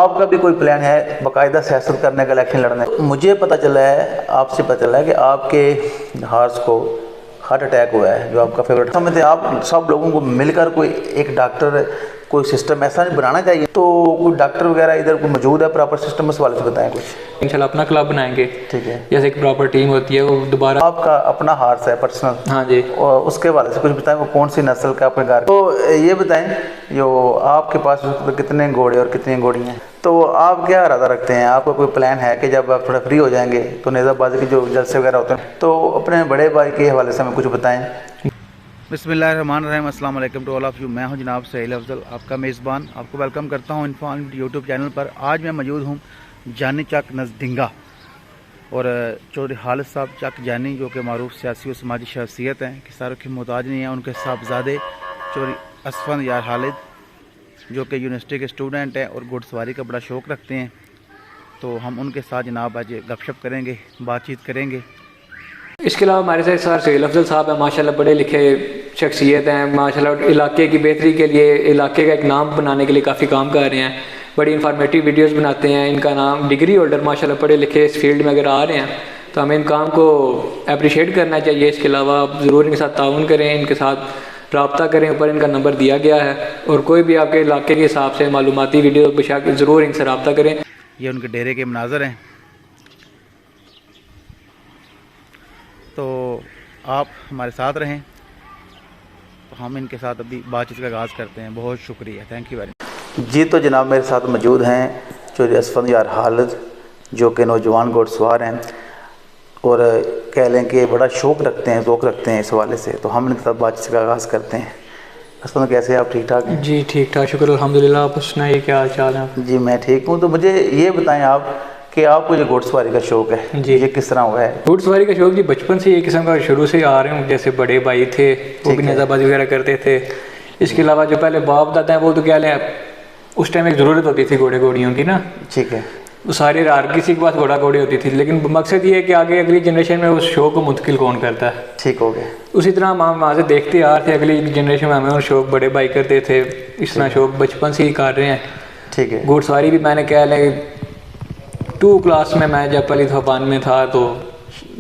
آپ کا بھی کوئی پلان ہے باقاعدہ سیاست کرنے کا، الیکشن لڑنے؟ مجھے پتہ چلا ہے، آپ سے پتہ چلا ہے کہ آپ کے ہارس کو ہارٹ اٹیک ہوا ہے، جو آپ کا فیوریٹ سمجھتے ہیں. آپ سب لوگوں کو مل کر کوئی ایک ڈاکٹر کوئی سسٹم ایسا نہیں بنانا چاہیے؟ تو کوئی ڈاکٹر وغیرہ ادھر کوئی موجود ہے پراپر سسٹم؟ اس حوالے سے بتائیں کچھ. انشاءاللہ اپنا کلب بنائیں گے، ٹھیک ہے. جیسے ایک پراپر ٹیم ہوتی ہے وہ دوبارہ. آپ کا اپنا ہارس ہے پرسنل؟ ہاں جی. اور اس کے حوالے سے کچھ بتائیں، وہ کون سی نسل کا اپنے گھر؟ تو یہ بتائیں جو آپ کے پاس کتنے گھوڑے اور کتنی گھوڑیاں ہیں؟ تو آپ کیا ارادہ رکھتے ہیں؟ آپ کا کوئی پلان ہے کہ جب آپ تھوڑا فری ہو جائیں گے تو نیزہ بازی کے جو جلسے وغیرہ ہوتے ہیں تو اپنے بڑے بھائی کے حوالے سے ہمیں کچھ بتائیں. بسم اللہ الرحمن الرحیم. السلام علیکم ٹو آل آف یو. میں ہوں جناب سہیل افضل، آپ کا میزبان. آپ کو ویلکم کرتا ہوں انفان یوٹیوب چینل پر. آج میں موجود ہوں جانی چک نزدنگا، اور چودھری خالد صاحب چک جانی جو کہ معروف سیاسی و سماجی شخصیت ہیں، کسانوں کی محتاج نہیں ہیں. ان کے صاحبزادے چودھری اسفند یار خالد جو کہ یونیورسٹی کے اسٹوڈنٹ ہیں اور گھوڑ سواری کا بڑا شوق رکھتے ہیں. تو ہم ان کے ساتھ جناب آج گپ شپ کریں گے، بات چیت کریں گے. اس کے علاوہ ہمارے ساتھ سر سہیل افضل صاحب ہیں، ماشاءاللہ بڑے لکھے شخصیت ہیں، ماشاءاللہ علاقے کی بہتری کے لیے، علاقے کا ایک نام بنانے کے لیے کافی کام کر رہے ہیں. بڑی انفارمیٹیو ویڈیوز بناتے ہیں. ان کا نام ڈگری ہولڈر ماشاءاللہ پڑھے لکھے اس فیلڈ میں اگر آ رہے ہیں تو ہمیں ان کام کو اپریشیٹ کرنا چاہیے. اس کے علاوہ آپ ضرور ان کے ساتھ تعاون کریں، ان کے ساتھ رابطہ کریں. اوپر ان کا نمبر دیا گیا ہے، اور کوئی بھی آپ کے علاقے کے حساب سے معلوماتی ویڈیو بشک ضرور ان سے رابطہ کریں. یہ ان کے ڈیرے کے مناظر ہیں. تو آپ ہمارے ساتھ رہیں، تو ہم ان کے ساتھ ابھی بات چیت کا آغاز کرتے ہیں. بہت شکریہ، تھینک یو ویری مچ. جی تو جناب میرے ساتھ موجود ہیں چودھری اسفند یار خالد جو کہ نوجوان گھوڑ سوار ہیں، اور کہہ لیں کہ بڑا شوق رکھتے ہیں، ذوق رکھتے ہیں اس حوالے سے. تو ہم ان کے ساتھ بات چیت کا آغاز کرتے ہیں. اسفند کیسے ہیں آپ؟ ٹھیک ٹھاک ہیں؟ جی ٹھیک ٹھاک، شکر الحمدللہ. آپ سنائیے کیا حال چال ہے؟ جی میں ٹھیک ہوں. تو مجھے یہ بتائیں آپ کہ آپ کو جو گھوڑ سواری کا شوق ہے جی یہ کس طرح ہوا ہے؟ گھوڑ سواری کا شوق جی بچپن سے ایک قسم کا شروع سے آ رہے ہوں. جیسے بڑے بھائی تھے وہ بھی نیزہ بازی وغیرہ کرتے تھے. اس کے علاوہ جو پہلے باپ دادا ہیں وہ تو کیا لیں، اس ٹائم ایک ضرورت ہوتی تھی گھوڑے گھوڑیوں کی نا. ٹھیک ہے. وہ سارے ہر کسی کے پاس گھوڑا گھوڑی ہوتی تھی، لیکن مقصد یہ ہے کہ آگے اگلی جنریشن میں اس شوق کو منتقل کون کرتا ہے. ٹھیک ہو گیا. اسی طرح ہم وہاں سے دیکھتے آ رہے تھے، اگلی جنریشن میں ہمیں اور شوق بڑے بھائی کرتے تھے. اس طرح شوق بچپن سے ہی کر رہے ہیں. ٹھیک ہے. گھوڑ سواری بھی میں نے کہہ لیں 2 کلاس میں جب پہلی دفعہ 92 میں تھا تو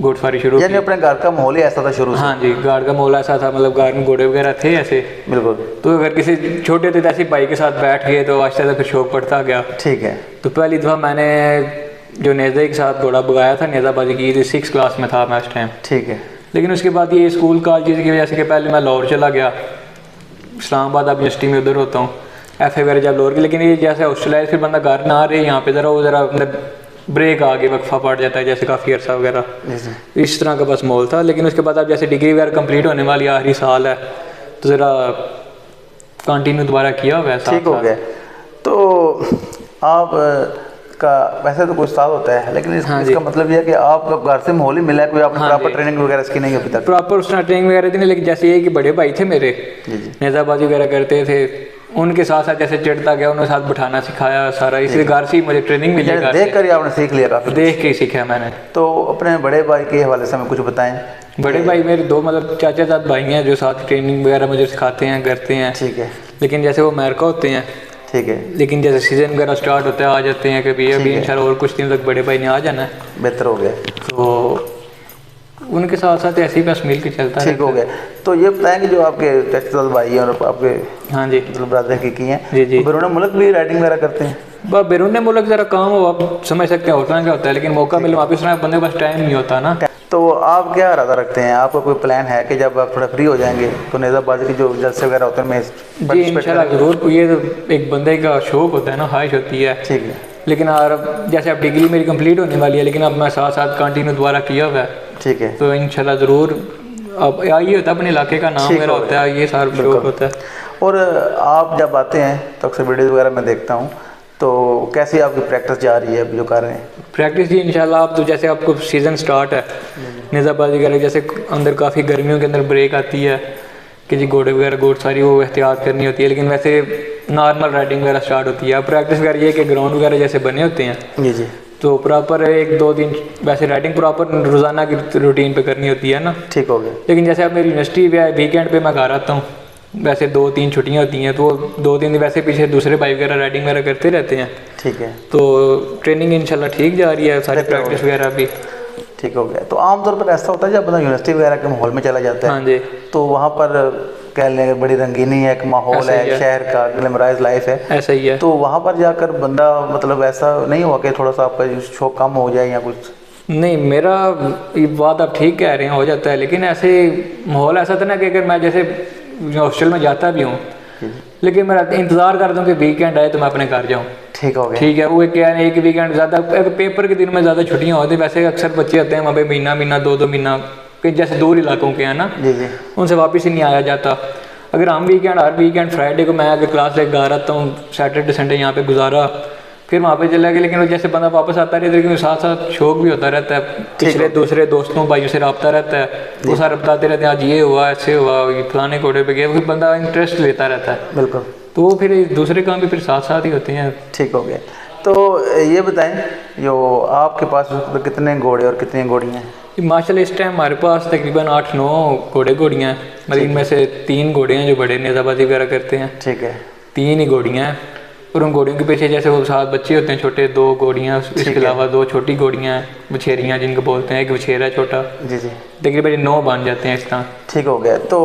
گھوڑ سواری شروع کی. یعنی اپنے گھر کا ماحول ہی ایسا تھا شروع سے؟ ہاں جی، گھر کا ماحول ایسا تھا، مطلب گھر میں گھوڑے وغیرہ تھے ایسے. بالکل. تو اگر کسی چھوٹے تھے ایسے بھائی کے ساتھ بیٹھ گئے تو آہستہ آہستہ پھر شوق پڑتا گیا. ٹھیک ہے. تو پہلی دفعہ میں نے جو نیزے کے ساتھ گھوڑا بگایا تھا، نیزہ بازی کی تھی، 6 کلاس میں تھا میں اس ٹائم. ٹھیک ہے. لیکن اس کے بعد یہ اسکول کالجز کی وجہ سے کہ پہلے میں لاہور چلا گیا، اسلام آباد اب یونیورسٹی میں ادھر ہوتا ہوں، ایف اے وغیرہ جب لاہور کی. لیکن یہ جیسے ہاسٹلائز پھر بندہ گھر نہ آ رہے، یہاں پہ ذرا بریک آ گیا، وقفہ پڑ جاتا ہے جیسے کافی عرصہ وغیرہ. اس طرح کا بس ماحول تھا. لیکن اس کے بعد اب جیسے ڈگری وغیرہ کمپلیٹ ہونے والی آخری سال ہے تو ذرا کنٹینیو دوبارہ کیا ہوا ہے. ٹھیک ہو گیا. تو آپ کا ویسے تو کوئی استاد ہوتا ہے، لیکن اس کا مطلب یہ ہے کہ آپ کا گھر سے ماحول ہی ملا ہے، کوئی آپ نے پراپر ٹریننگ وغیرہ اس کی نہیں ابھی تک؟ پراپر اس طرح ٹریننگ وغیرہ تھی نہیں، لیکن جیسے یہ کہ بڑے بھائی تھے میرے نیزہ بازی وغیرہ کرتے تھے، ان کے ساتھ ساتھ جیسے چڑھتا گیا، انہوں نے ساتھ بٹھانا سکھایا سارا. اس لیے گھر سے ہی مجھے ٹریننگ ملی. دیکھ کر ہی آپ نے سیکھ لیا؟ کافی دیکھ کے ہی سیکھا میں نے. تو اپنے بڑے بھائی کے حوالے سے ہمیں کچھ بتائیں. بڑے بھائی میرے 2 مطلب چاچا زاد بھائی ہیں جو ساتھ ٹریننگ وغیرہ مجھے سکھاتے ہیں، کرتے ہیں. ٹھیک ہے. لیکن جیسے وہ امریکہ ہوتے ہیں. ٹھیک ہے. لیکن جیسے سیزن وغیرہ سٹارٹ ہوتا ہے آ جاتے ہیں کبھی. ابھی انشاءاللہ اور کچھ دن تک بڑے بھائی نے آ جانا ہے. بہتر ہو گیا. تو ان کے ساتھ ساتھ ایسے ہی بس مل کے چلتا ہے. ٹھیک ہو گیا. تو یہ بتائیں کہ جو آپ کے چچا بھائی ہیں اور آپ کے ہاں جی برادر کی ہیں، جی جی بیرون ملک بھی رائڈنگ وغیرہ کرتے ہیں؟ بیرون ملک ذرا کام ہو، آپ سمجھ سکتے ہیں ہوتا ہے کیا ہوتا ہے، لیکن موقع ملے واپس رہنا، بندے کے پاس ٹائم نہیں ہوتا نا. تو آپ کیا ارادہ رکھتے ہیں؟ آپ کا کوئی پلان ہے کہ جب آپ تھوڑا فری ہو جائیں گے تو نیزہ بازی کی جو جلسے وغیرہ ہوتے ہیں میں جی انشاءاللہ ضرور. یہ ایک بندے کا شوق ہوتا ہے نا، خواہش ہوتی ہے. ٹھیک ہے. لیکن جیسے اب ڈگری میری کمپلیٹ ہونے والی ہے، لیکن اب میں ساتھ ساتھ کنٹینیو دوبارہ کیا ہوا ہے. ٹھیک ہے. تو انشاءاللہ ضرور. اب یہ ہوتا ہے اپنے علاقے کا نام وغیرہ ہوتا ہے، یہ سارا شوق ہوتا ہے. اور آپ جب آتے ہیں تو اکثر ویڈیوز وغیرہ میں دیکھتا ہوں، تو کیسی آپ کی پریکٹس جا رہی ہے اب جو کر رہے ہیں؟ پریکٹس جی انشاءاللہ اب تو جیسے آپ کو سیزن سٹارٹ ہے نیزہ بازی وغیرہ، جیسے اندر کافی گرمیوں کے اندر بریک آتی ہے کہ جی گھوڑے وغیرہ گھوڑ ساری وہ احتیاط کرنی ہوتی ہے. لیکن ویسے نارمل رائڈنگ وغیرہ سٹارٹ ہوتی ہے. اب پریکٹس وغیرہ یہ کہ گراؤنڈ وغیرہ جیسے بنے ہوتے ہیں جی جی تو پراپر 1-2 دن ویسے رائڈنگ پراپر روزانہ کی روٹین پہ کرنی ہوتی ہے نا. ٹھیک ہو گیا. لیکن جیسے اب میری یونیورسٹی پہ ہے، ویکینڈ پہ میں گھر آتا ہوں، ویسے 2-3 چھٹیاں ہوتی ہیں تو 2-3 دن ویسے پیچھے دوسرے بھائی وغیرہ رائڈنگ وغیرہ کرتے رہتے ہیں. ٹھیک ہے. تو ٹریننگ انشاءاللہ ٹھیک جا رہی ہے, ساری پریکٹس وغیرہ بھی ٹھیک ہو گیا. تو عام طور پر ایسا ہوتا ہے جب بندہ یونیورسٹی وغیرہ کے ماحول میں چلا جاتا ہے, ہاں جی, تو وہاں پر کہہ لیں بڑی رنگینی ہے, ایک ماحول ہے, شہر کا گلیمرائز لائف ہے, ایسا ہی ہے. تو وہاں پر جا کر بندہ مطلب ایسا نہیں ہوا کہ تھوڑا سا آپ کا شوق کم ہو جائے یا کچھ؟ نہیں, میرا یہ بات آپ ٹھیک کہہ رہے ہیں, ہو جاتا ہے, لیکن ایسے ماحول ایسا تھا نا کہ اگر میں جیسے ہاسٹل میں جاتا بھی ہوں لیکن میں انتظار کرتا ہوں کہ ویکینڈ آئے تو میں اپنے گھر جاؤں. ٹھیک ہو گیا. ٹھیک ہے, وہ کیا ہے ایک ویکینڈ زیادہ پیپر کے دن میں زیادہ چھٹیاں ہوتی ہیں, ویسے اکثر بچے ہوتے ہیں وہاں پہ مہینہ 2 مہینہ کہ جیسے دور علاقوں کے ہیں نا, جی جی, ان سے واپس ہی نہیں آیا جاتا. اگر ہم ہر ویکینڈ فرائیڈے کو میں اگر کلاس لے کے گھر آتا ہوں, سیٹرڈے سنڈے یہاں پہ گزارا, پھر وہاں پہ چلا گیا, لیکن جیسے بندہ واپس آتا رہتا ہے لیکن ساتھ ساتھ شوق بھی ہوتا رہتا ہے, پچھلے دوسرے دوستوں بھائیوں سے رابطہ رہتا ہے, وہ سارے بتاتے رہتے ہیں آج یہ ہوا ایسے ہوا فلانے کوڑے پہ گیا, پھر بندہ انٹرسٹ لیتا رہتا ہے. بالکل. تو وہ پھر دوسرے کام بھی پھر ساتھ ساتھ ہی ہوتے ہیں. ٹھیک ہو گیا. تو یہ بتائیں جو آپ کے پاس کتنے گھوڑے اور کتنی گھوڑیاں ہیں؟ ماشاء اللہ اس ٹائم ہمارے پاس تقریباً 8-9 گھوڑیاں ہیں, مطلب ان میں سے 3 گھوڑے ہیں جو بڑے نیزہ بازی وغیرہ کرتے ہیں. ٹھیک ہے. 3 ہی گھوڑیاں ہیں, اور ان گھوڑیوں کے پیچھے جیسے وہ 7 بچے ہوتے ہیں چھوٹے, 2 گھوڑیاں, اس کے علاوہ 2 چھوٹی گھوڑیاں ہیں بچھیریاں جن کو بولتے ہیں, ایک بچھیرا چھوٹا. جی جی, تقریباً 9 بن جاتے ہیں اس طرح. ٹھیک ہو گیا. تو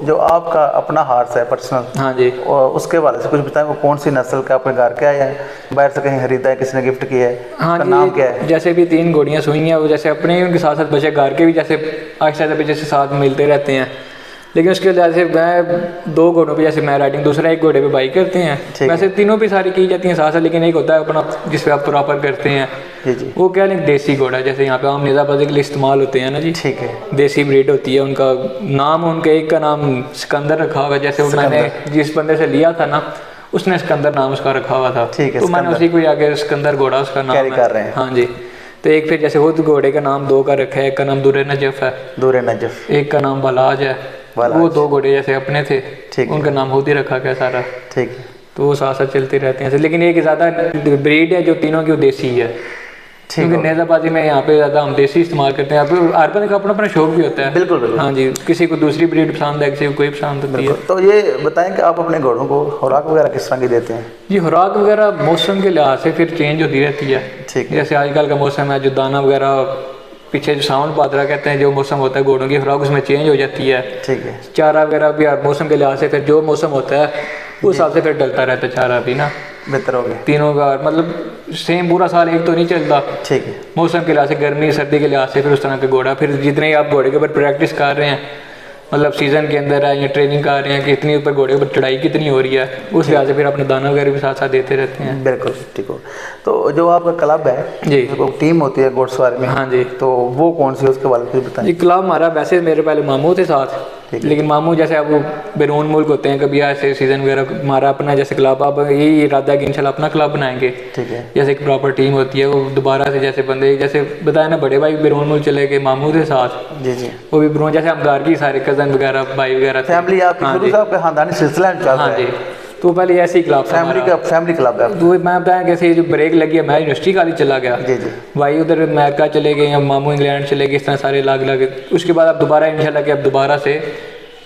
جو آپ کا اپنا ہارس ہے پرسنل, ہاں جی, اور اس کے حوالے سے کچھ بتائیں, وہ کون سی نسل کا اپنے گھر کا ہے, باہر سے کہیں خریدا ہے, کسی نے گفٹ کیا ہے, ہاں کا نام کیا ہے؟ جیسے بھی 3 گھوڑیاں سوئی ہیں, وہ جیسے اپنے ان کے ساتھ ساتھ بچے گھر کے بھی جیسے آہستہ آہستہ پیچھے سے ساتھ ملتے رہتے ہیں. لیکن اس کے جیسے میں 2 گھوڑوں پہ جیسے میں رائڈنگ, دوسرا ایک گھوڑے پہ بائک کرتے ہیں. ویسے تینوں پہ ساری کی جاتی ہیں ساتھ ساتھ, لیکن ایک ہوتا ہے اپنا جس پہ آپ پراپر کرتے ہیں, وہ کیا لیں دیسی گھوڑا, جیسے یہاں پہ عام نیزہ بازی کے لیے استعمال ہوتے ہیں نا جی. ٹھیک ہے. دیسی بریڈ ہوتی ہے, ان کا نام, ان کے ایک کا نام سکندر رکھا ہوا ہے, جیسے میں نے جس بندے سے لیا تھا نا اس نے سکندر نام اس کا رکھا ہوا تھا, تو میں نے اسی کو آگے سکندر گھوڑا اس کا نام ہے. ہاں جی. تو ایک پھر جیسے وہ گھوڑے کا نام 2 کا رکھا ہے, ایک کا نام دور نجف ہے, ایک کا نام بالاج ہے. وہ 2 گھوڑے جیسے اپنے تھے, ان کا نام خود ہی رکھا گیا سارا. ٹھیک. تو وہ ساتھ ساتھ چلتے رہتے ہیں, لیکن یہ کہ زیادہ بریڈ ہے جو تینوں کی وہ دیسی ہے, کیونکہ نیزہ بازی میں یہاں پہ زیادہ ہم دیسی استعمال کرتے ہیں. ہر بندے کا اپنا شوق بھی ہوتا ہے. بالکل بالکل. ہاں جی, کسی کو دوسری بریڈ پسند ہے, کسی کو کوئی پسند ہوتی ہے. تو یہ بتائیں کہ آپ اپنے گھوڑوں کو خوراک وغیرہ کس طرح کی دیتے ہیں؟ جی, خوراک وغیرہ موسم کے لحاظ سے پھر چینج ہوتی رہتی ہے. ٹھیک. جیسے آج کل کا موسم ہے, جو دانہ وغیرہ پیچھے جو ساون پادرا کہتے ہیں جو موسم ہوتا ہے, گھوڑوں کی خوراک اس میں چینج ہو جاتی ہے. ٹھیک ہے. چارہ وغیرہ بھی ہر موسم کے لحاظ سے پھر جو موسم ہوتا ہے اس حساب سے پھر ڈلتا رہتا ہے چارہ بھی نا. بہتر ہو گیا. تینوں کا مطلب سیم پورا سال ایک تو نہیں چلتا. ٹھیک ہے. موسم کے لحاظ سے گرمی سردی کے لحاظ سے پھر اس طرح کا گھوڑا, پھر جتنے ہی آپ گھوڑے کے اوپر پریکٹس کر رہے ہیں, مطلب سیزن کے اندر ہے یا ٹریننگ کر رہے ہیں کہ اتنی اوپر گھوڑے کے اوپر چڑھائی کتنی ہو رہی ہے, اس لحاظ سے پھر اپنے دانہ وغیرہ بھی ساتھ ساتھ دیتے رہتے ہیں. بالکل ٹھیک ہو. تو جو آپ کا کلب ہے جی, ٹیم ہوتی ہے گھوڑ سواری میں, ہاں جی, تو وہ کون سی, اس کے بارے میں بتائیں. جی, کلب ہمارا ویسے میرے پہلے ماموں تھے ساتھ, لیکن ماموں جیسے اب وہ بیرون ملک ہوتے ہیں, کبھی ایسے سیزن وغیرہ, ہمارا اپنا جیسے کلب اب یہی ارادہ ہے کہ انشاءاللہ اپنا کلب بنائیں گے. ٹھیک ہے. جیسے ایک پراپر ٹیم ہوتی ہے, وہ دوبارہ سے جیسے بندے جیسے بتایا نا بڑے بھائی بیرون ملک چلے گئے, ماموں تھے ساتھ. جی جی, وہ بھی بیرون, جیسے ہم گھر کی سارے کزن وغیرہ بھائی وغیرہ فیملی آپ کی شروع سے آپ کا خاندانی سلسلہ چل رہا ہے. ہاں جی, تو پہلے ایسی کلب فیملی کلب ہے. تو میں بتایا کیسے جو بریک لگی ہے, میں یونیورسٹی کالج چلا گیا. جی جی, بھائی ادھر امریکہ چلے گئے, ماموں انگلینڈ چلے گئے, اس طرح سارے الگ الگ. اس کے بعد اب دوبارہ انشاءاللہ کہ اب دوبارہ سے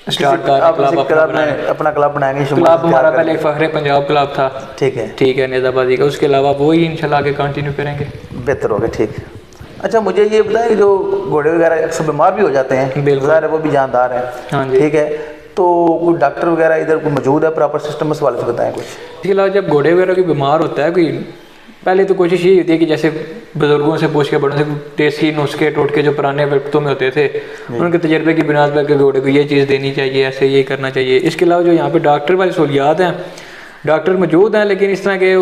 اسٹارٹ کر اپنا کلب بنائیں گے. کلب ہمارا پہلے فخر پنجاب کلب تھا. ٹھیک ہے. ٹھیک ہے, نیزہ بازی کا. اس کے علاوہ وہی انشاءاللہ آگے کنٹینیو کریں گے. بہتر ہوگا. ٹھیک. اچھا, مجھے یہ بتائیں کہ جو گھوڑے وغیرہ اکثر بیمار بھی ہو جاتے ہیں, ظاہر ہے وہ بھی جاندار ہیں. ہاں جی, ٹھیک ہے. تو کوئی ڈاکٹر وغیرہ ادھر کوئی موجود ہے پراپر سسٹم, اس والے سے بتائیں کچھ. اس کے علاوہ جب گھوڑے وغیرہ کوئی بیمار ہوتا ہے کوئی, پہلے تو کوشش یہ ہوتی ہے کہ جیسے بزرگوں سے پوچھ کے, بڑوں سے دیسی نسخے ٹوٹکے جو پرانے وقتوں میں ہوتے تھے, ان کے تجربے کی بنیاد پر کہ گھوڑے کو یہ چیز دینی چاہیے, ایسے یہ کرنا چاہیے. اس کے علاوہ جو یہاں پہ ڈاکٹر والی سہولیات ہیں, ڈاکٹر موجود ہیں, لیکن اس طرح کے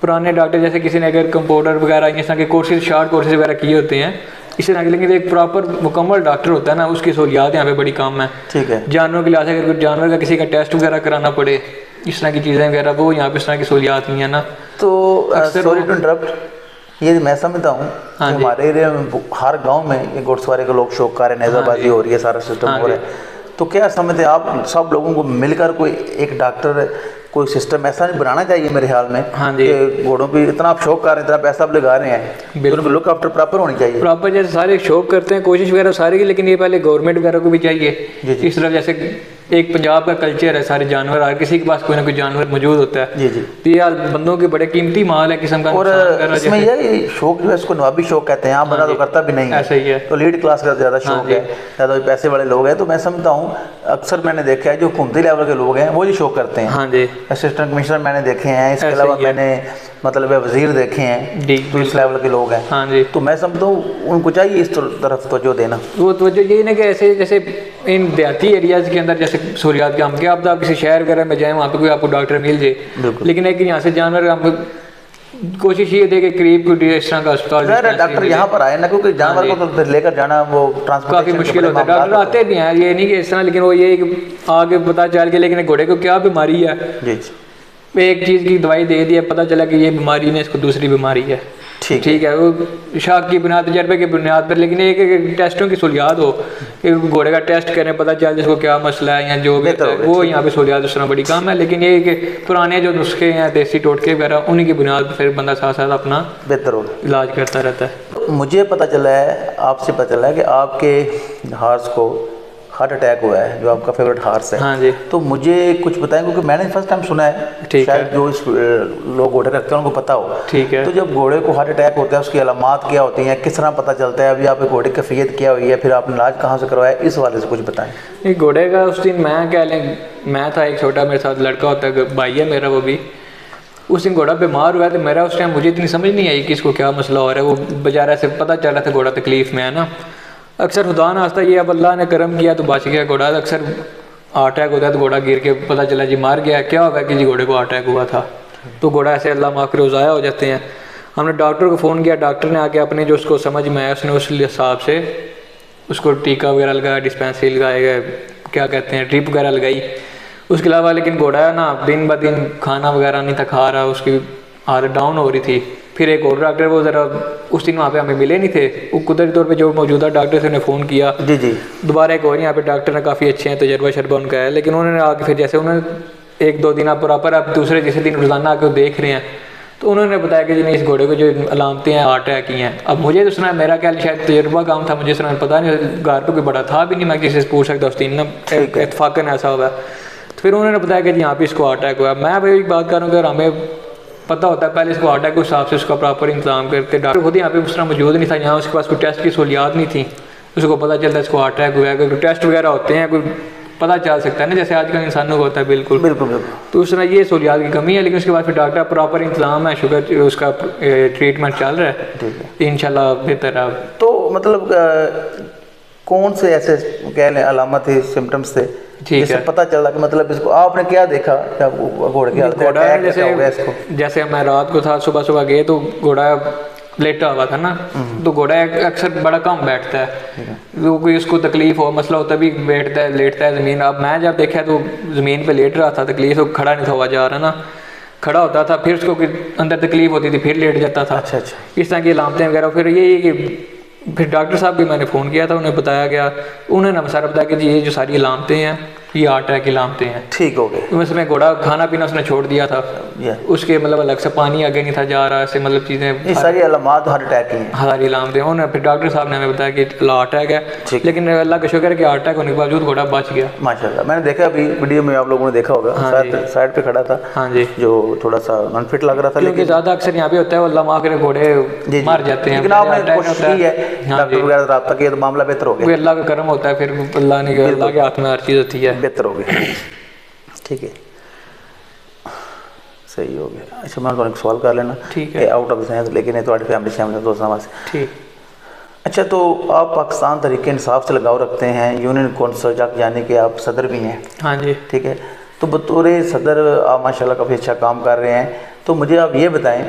پرانے ڈاکٹر جیسے کسی نے اگر کمپاؤنڈر وغیرہ اس طرح کے کورسز, شارٹ کورسز وغیرہ کیے ہوتے ہیں اس طرح کے, لیکن ایک پراپر مکمل ڈاکٹر ہوتا ہے نا, اس کی سہولیات یہاں پہ بڑی کم ہے. ٹھیک ہے. جانوروں کے لحاظ سے اگر جانور کا کسی کا ٹیسٹ وغیرہ کرانا پڑے, اس طرح کی چیزیں وغیرہ, وہ یہاں پہ اس طرح کی سہولیات نہیں ہیں نا. تو سوری ٹو انٹرپٹ, یہ میں سمجھتا ہوں کہ ہمارے ایریا میں ہر گاؤں میں یہ گھوڑ سواری کے لوگ شوق کر رہے ہیں, نیزہ بازی ہو رہی ہے, سارا سسٹم ہو رہا ہے. تو کیا سمجھتے ہیں آپ سب لوگوں کو مل کر کوئی ایک ڈاکٹر, کوئی سسٹم ایسا نہیں بنانا چاہیے میرے خیال میں, کہ گھوڑوں پہ اتنا آپ شوق کر رہے ہیں, اتنا پیسہ آپ لگا رہے ہیں, ان کو لک آفٹر پراپر ہونی چاہیے. پراپر جیسے سارے شوق کرتے ہیں, کوشش وغیرہ سارے کی, لیکن یہ پہلے گورنمنٹ وغیرہ کو بھی چاہیے. اس طرح جیسے ایک پنجاب کا کلچر ہے، سارے جانور، ہر کسی کے پاس کوئی نہ کوئی جانور موجود ہوتا ہے. جی جی. تو یہ بندوں کے بڑے قیمتی مال ہے قسم کا. اور اس میں یہ شوق جو ہے اس کو نوابی شوق کہتے ہیں. عام بندہ تو کرتا بھی نہیں ہے. ایسا ہی ہے. تو لیڈ کلاس کا زیادہ شوق ہے، زیادہ پیسے والے لوگ ہیں. تو میں سمجھتا ہوں اکثر میں نے دیکھا ہے جو حکومتی لیول کے لوگ ہیں وہ یہ شوق کرتے ہیں. ہاں جی. اسسٹنٹ کمشنر میں نے دیکھے ہیں، اس کے علاوہ میں نے مطلب وزیر دیکھے ہیں جو اس لیول کے لوگ ہیں. ہاں جی. تو میں سمجھتا ہوں ان کو چاہیے اس طرف توجہ دینا. وہ توجہ یہی نا کہ ایسے جیسے ان دیہاتی ایریاز کے اندر جیسے سہولیات کے ہم کہ آپ کسی شہر وغیرہ میں جائیں وہاں پہ کوئی آپ کو ڈاکٹر مل جائے، لیکن ایک یہاں سے جانور ہم کوشش یہ دے کہ قریب کوئی اس طرح کا اسپتال ڈاکٹر یہاں پر آئے نا، کیونکہ جانور کو تو لے کر جانا وہ کافی مشکل ہوتا ہے. ڈاکٹر آتے بھی ہیں، یہ نہیں کہ اس طرح، لیکن وہ یہ کہ آگے پتہ چل کے لیکن گھوڑے کو کیا بیماری ہے، جی ایک چیز کی دوائی دے دی ہے، پتہ چلا کہ یہ بیماری نہیں، اس کو دوسری بیماری ہے. ٹھیک ہے، وہ شاخ کی بنیاد تجربے کی بنیاد پر، لیکن ایک ٹیسٹوں کی سہولیات ہو کہ گھوڑے کا ٹیسٹ کریں پتہ چل جس کو کیا مسئلہ ہے یا جو بھی وہ یہاں پہ سہولیات اس طرح بڑی کام ہے. لیکن یہ کہ پرانے جو نسخے ہیں دیسی ٹوٹکے وغیرہ انہیں کی بنیاد پر پھر بندہ ساتھ ساتھ اپنا بہتر ہوگا علاج کرتا رہتا ہے. مجھے پتہ چلا ہے، آپ سے پتہ چلا ہے کہ آپ کے ہارس کو ہارٹ اٹیک ہوا ہے، جو آپ کا فیوریٹ ہارس ہے. ہاں جی. تو مجھے کچھ بتائیں، کیونکہ میں نے فرسٹ ٹائم سنا ہے، شاید جو اس لوگ گھوڑے رکھتے ہیں ان کو پتہ ہو. ٹھیک ہے. تو جب گھوڑے کو ہارٹ اٹیک ہوتا ہے اس کی علامات کیا ہوتی ہیں، کس طرح پتہ چلتا ہے، ابھی آپ گھوڑے کی کیفیت کیا ہوئی ہے، پھر آپ نے علاج کہاں سے کروایا، اس حوالے سے کچھ بتائیں. نہیں، گھوڑے کا اس دن میں کہہ لیں میں تھا، ایک چھوٹا میرے ساتھ لڑکا ہوتا ہے، بھائی ہے میرا، وہ بھی اس دن گھوڑا بیمار ہوا ہے. تو میرا اس ٹائم مجھے اتنی سمجھ نہیں آئی کہ اس کو کیا مسئلہ ہو رہا ہے. وہ بیچارہ سے پتہ چل رہا تھا گھوڑا تکلیف میں ہے نا. اکثر خدا ناستہ یہ اب اللہ نے کرم کیا تو بچ گیا گھوڑا. اکثر ہارٹ اٹیک ہوتا ہے تو گھوڑا گر کے پتہ چلا جی مار گیا. کیا ہوگا کہ جی گھوڑے کو ہارٹ اٹیک ہوا تھا، تو گھوڑا ایسے اللہ معاف کرے ضائع ہو جاتے ہیں. ہم نے ڈاکٹر کو فون کیا، ڈاکٹر نے آ کے اپنے جو اس کو سمجھ میں آیا اس نے اس حساب سے اس کو ٹیکہ وغیرہ لگایا، ڈسپینسری لگائے گئے، کیا کہتے ہیں ڈرپ وغیرہ لگائی. اس کے علاوہ لیکن گھوڑا ہے نا دن بہ دن کھانا وغیرہ نہیں تھا کھا رہا، اس کی حالت ڈاؤن ہو رہی تھی. پھر ایک اور ڈاکٹر وہ ذرا اس دن وہاں پہ ہمیں ملے نہیں تھے، وہ قدرتی طور پہ جو موجودہ ڈاکٹر سے انہیں فون کیا. جی جی. دوبارہ ایک اور یہاں پہ ڈاکٹر نے کافی اچھے ہیں، تجربہ شربہ ان کا ہے، لیکن انہوں نے آ کے پھر جیسے انہوں نے ایک دو دن آپ پراپر آپ دوسرے جیسے دن روزانہ آ کے دیکھ رہے ہیں تو انہوں نے بتایا کہ جی نہیں اس گھوڑے کو جو علامتیں ہیں ہارٹ اٹیک کی ہیں. اب مجھے تو سنا میرا کیا شاید تجربہ کام تھا، مجھے سنا پتہ نہیں، گھر پہ کوئی بڑا تھا بھی نہیں، میں کسی سے پوچھ سکتا اس دن نا اتفاقاً ایسا ہوا. تو پھر انہوں نے بتایا کہ جی یہاں پہ اس کو ہارٹ اٹیک ہوا. میں بھائی ایک بات کر رہا ہوں کہ ہمیں پتہ ہوتا ہے پہلے اس کو ہارٹ اٹیک کے حساب سے اس کا پراپر انتظام کرتے. ڈاکٹر خود یہاں پہ اس طرح موجود نہیں تھا، یہاں اس کے پاس کوئی ٹیسٹ کی سہولیات نہیں تھی. اس کو پتہ چلتا ہے اس کو ہارٹ اٹیک ہوا ہے، کوئی ٹیسٹ وغیرہ ہوتے ہیں کوئی پتہ چل سکتا ہے نا جیسے آج کل انسانوں کو ہوتا ہے. بالکل بالکل بالکل. تو اس طرح یہ سہولیات کی کمی ہے، لیکن اس کے بعد پھر ڈاکٹر پراپر انتظام ہے، شوگر اس کا ٹریٹمنٹ چل رہا ہے انشاءاللہ بہتر ہے. تو مطلب کون سے ایسے کہہ لیں علامت تھے سمٹمس تھے جس سے پتہ چلا کہ مطلب اس کو آپ نے کیا دیکھا گھوڑے کے حالت؟ جیسے میں رات کو تھا صبح گئے تو گھوڑا لیٹا ہوا تھا نا، تو گھوڑا اکثر بڑا کم بیٹھتا ہے، تو کوئی اس کو تکلیف ہو مسئلہ ہو تبھی بیٹھتا ہے لیٹتا ہے زمین. اب میں جب دیکھا تو زمین پہ لیٹ رہا تھا، تکلیف ہو کھڑا نہیں تھا ہوا جا رہا نا، کھڑا ہوتا تھا پھر اس کو اندر تکلیف ہوتی تھی پھر لیٹ جاتا تھا. اچھا اچھا. اس طرح کی علامتیں وغیرہ. پھر یہی کہ پھر ڈاکٹر صاحب بھی میں نے فون کیا تھا، انہیں بتایا گیا، انہوں نے سارا بتایا کہ جی یہ جو ساری علامتیں ہیں یہ ہارٹ اٹیک کی علامتیں ہیں. ٹھیک ہو گئے. اس میں گھوڑا کھانا پینا اس نے چھوڑ دیا تھا، اس کے مطلب الگ سے پانی آگے نہیں تھا جا رہا، ایسے مطلب چیزیں ساری علامات ہارٹ اٹیک کی ہیں، ساری علامتیں. انہوں نے پھر ڈاکٹر صاحب نے ہمیں بتایا کہ ہارٹ اٹیک ہے، لیکن اللہ کا شکر ہے کہ ہارٹ اٹیک ہونے کے باوجود گھوڑا بچ گیا ماشاء اللہ. میں نے دیکھا ابھی ویڈیو میں آپ لوگوں نے دیکھا ہوگا سائڈ پہ کھڑا تھا. ہاں جی. جو تھوڑا سا انفٹ لگ رہا تھا، لیکن زیادہ اکثر یہاں پہ ہوتا ہے اللہ معاف کرے گھوڑے مر جاتے ہیں. لیکن آپ نے کوشش کی ہے ڈاکٹر وغیرہ رابطہ کیا تو معاملہ بہتر ہو گیا. اللہ کا کرم ہوتا ہے، پھر اللہ نے اللہ کے ہاتھ میں ہر چیز ہوتی ہے، بہتر ہو گیا. ٹھیک ہے صحیح ہو گیا. اچھا میں ایک سوال کر لینا آؤٹ آف دا سائنس لیکن تھوڑی فیملی شامل دوستوں واسطے. ٹھیک. اچھا تو آپ پاکستان تحریک انصاف سے لگاؤ رکھتے ہیں، یونین کونسل یعنی کہ آپ صدر بھی ہیں. ہاں جی. ٹھیک ہے. تو بطور صدر آپ ماشاء اللہ کافی اچھا کام کر رہے ہیں. تو مجھے آپ یہ بتائیں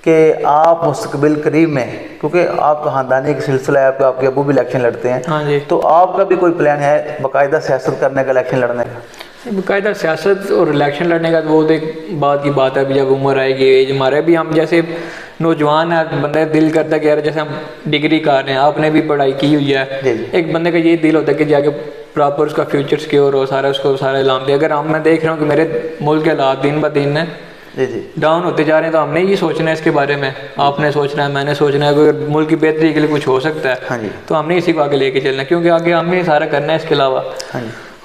کہ آپ مستقبل قریب میں، کیونکہ آپ کا خاندانی ایک سلسلہ ہے، آپ کے ابو بھی الیکشن لڑتے ہیں، ہاں جی، تو آپ کا بھی کوئی پلان ہے باقاعدہ سیاست کرنے کا، الیکشن لڑنے کا؟ باقاعدہ سیاست اور الیکشن لڑنے کا وہ تو ایک بات کی بات ہے. ابھی جب عمر آئے گی، ایج ہمارے بھی، ہم جیسے نوجوان ہیں، بندے دل کرتا ہے کہ یار جیسے ہم ڈگری کر رہے ہیں، آپ نے بھی پڑھائی کی ہوئی ہے، ایک بندے کا یہ دل ہوتا ہے کہ جا کے پراپر اس کا فیوچر سیکیور ہو، سارا اس کو سارا علام دے. اگر میں دیکھ رہا ہوں کہ میرے ملک کے حالات دن بہ دن ڈاؤن ہوتے جا رہے ہیں، تو ہم نے یہ سوچنا ہے اس کے بارے میں، آپ نے سوچنا ہے، میں نے سوچنا ہے. اگر ملک کی بہتری کے لیے کچھ ہو سکتا ہے تو ہم نے اسی کو آگے لے کے چلنا ہے، کیونکہ آگے ہم نے سارا کرنا ہے. اس کے علاوہ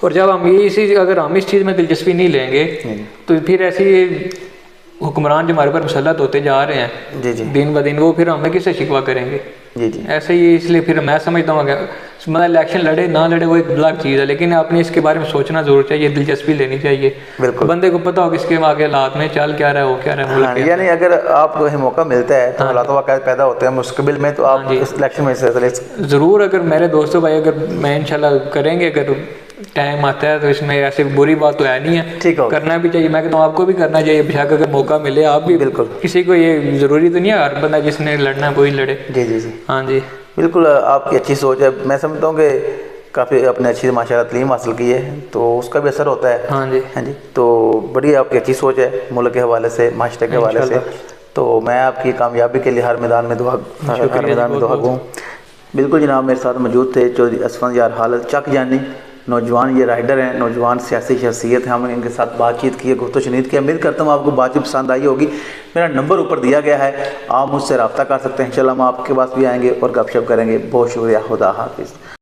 اور جب ہم اگر ہم اس چیز میں دلچسپی نہیں لیں گے تو پھر ایسی حکمران جو ہمارے پر مسلط ہوتے جا رہے ہیں جی جی دن بہ دن، وہ پھر ہمیں کس سے شکوہ کریں گے؟ جی جی ایسے ہی اس لیے پھر میں سمجھتا ہوں کہ مطلب الیکشن لڑے نہ لڑے وہ ایک الگ چیز ہے، لیکن آپ نے اس کے بارے میں سوچنا ضرور چاہیے، دلچسپی لینی چاہیے، بالکل بندے کو پتہ ہو کہ اس کے آگے حالات میں چل کیا رہا ہے، ہو کیا رہا ہے، ہاں، یعنی اگر آپ کو موقع ملتا ہے تو حالات واقعات پیدا ہوتے ہیں مستقبل میں، تو آپ اس الیکشن میں سے ضرور اگر میرے دوستوں بھائی اگر میں انشاءاللہ کریں گے، اگر ٹائم آتا ہے تو اس میں ایسے بری بات تو ہے نہیں ہے، ٹھیک ہوگا، کرنا بھی چاہیے، میں کہتا ہوں آپ کو بھی کرنا چاہیے، بشک اگر موقع ملے آپ بھی، بالکل کسی کو یہ ضروری تو نہیں ہے ہر بندہ جس نے لڑنا ہے وہی لڑے۔ جی جی جی ہاں جی بالکل، آپ کی اچھی سوچ ہے، میں سمجھتا ہوں کہ کافی اپنے اچھی ماشاء اللہ تعلیم حاصل کی ہے تو اس کا بھی اثر ہوتا ہے۔ ہاں جی ہاں جی، تو بڑی آپ کی اچھی سوچ ہے ملک کے حوالے سے، معاشرے کے حوالے سے، تو میں آپ کی کامیابی کے لیے ہر میدان میں دعا گوں۔ بالکل جناب، میرے ساتھ موجود تھے چودھری اسفند یار حالت چک جانی، نوجوان یہ رائڈر ہیں، نوجوان سیاسی شخصیت ہیں، ہم نے ان کے ساتھ بات چیت کی ہے، گفت و شنید کی ہے، امید کرتا ہوں آپ کو بات چیت پسند آئی ہوگی۔ میرا نمبر اوپر دیا گیا ہے، آپ مجھ سے رابطہ کر سکتے ہیں، انشاءاللہ ہم آپ کے پاس بھی آئیں گے اور گپ شپ کریں گے۔ بہت شکریہ، خدا حافظ۔